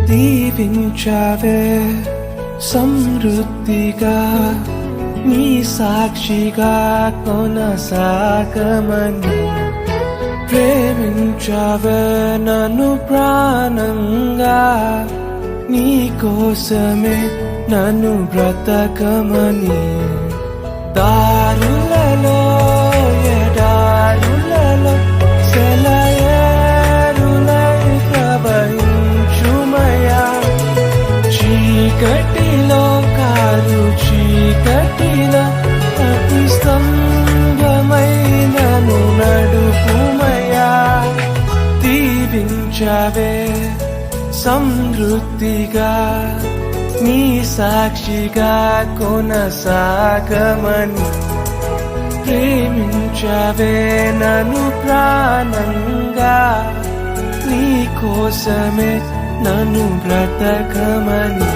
దీవించావే సమృద్ధిగా నీ సాక్షిగా కొనసాగమని ప్రేమించావే నన్ను ప్రాణంగా నీ కోసమే నన్ను బ్రతకమని దారులలో ఎడారులలో సెలయేరులై ప్రవహించుమయా చీకటిలో కారు చీకటిలో అతి స్తంభమై నన్ను నడుపుమయా దీవించావే సమృద్ధిగా నీ సాక్షిగా కొనసాగమని ప్రేమించావే నన్ను ప్రాణంగా నీ కోసమే నన్ను బ్రతకమని